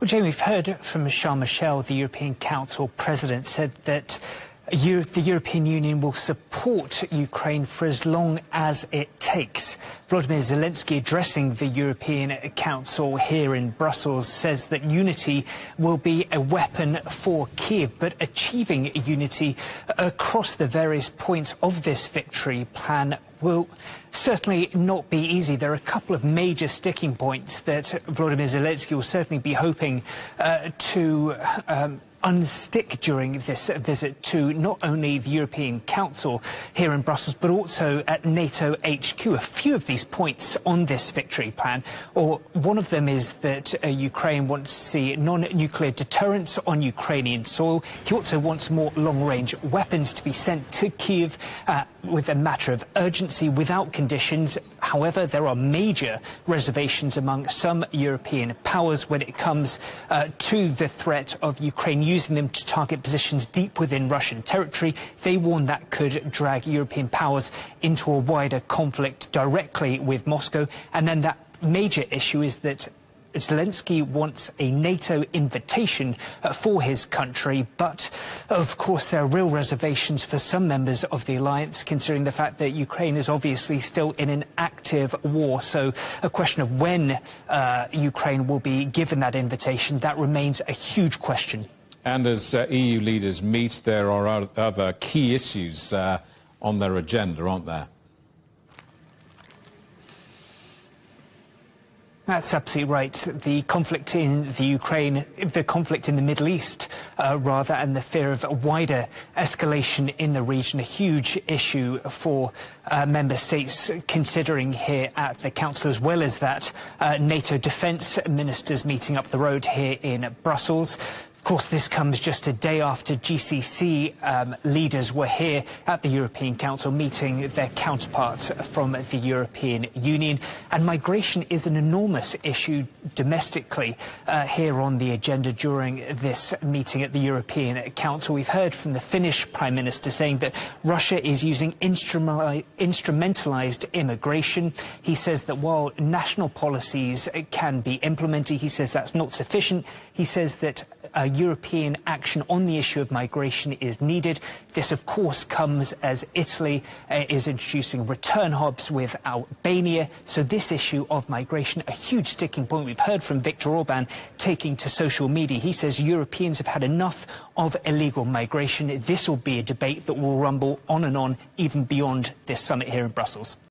Well, Jamie, we've heard from Charles Michel, the European Council President, said that the European Union will support Ukraine for as long as it takes. Volodymyr Zelensky, addressing the European Council here in Brussels, says that unity will be a weapon for Kiev, but achieving unity across the various points of this victory plan will certainly not be easy. There are a couple of major sticking points that Volodymyr Zelensky will certainly be hoping to unstick during this visit to not only the European Council here in Brussels, but also at NATO HQ. A few of these points on this victory plan, or one of them is that Ukraine wants to see non-nuclear deterrence on Ukrainian soil. He also wants more long-range weapons to be sent to Kiev with a matter of urgency, without conditions. However, there are major reservations among some European powers when it comes to the threat of Ukraine using them to target positions deep within Russian territory. They warn that could drag European powers into a wider conflict directly with Moscow. And then that major issue is that Zelensky wants a NATO invitation for his country, but of course there are real reservations for some members of the alliance, considering the fact that Ukraine is obviously still in an active war. So a question of when Ukraine will be given that invitation, that remains a huge question. And as EU leaders meet, there are other key issues on their agenda, aren't there? That's absolutely right. The conflict in the Ukraine, the conflict in the Middle East, rather, and the fear of a wider escalation in the region, a huge issue for member states considering here at the Council, as well as that NATO defence ministers meeting up the road here in Brussels. Of course, this comes just a day after GCC leaders were here at the European Council meeting their counterparts from the European Union. And migration is an enormous issue domestically here on the agenda during this meeting at the European Council. We've heard from the Finnish Prime Minister saying that Russia is using instrumentalized immigration. He says that while national policies can be implemented, he says that's not sufficient. He says that European action on the issue of migration is needed. This, of course, comes as Italy is introducing return hubs with Albania. So this issue of migration, a huge sticking point. We've heard from Viktor Orban taking to social media. He says Europeans have had enough of illegal migration. This will be a debate that will rumble on and on, even beyond this summit here in Brussels.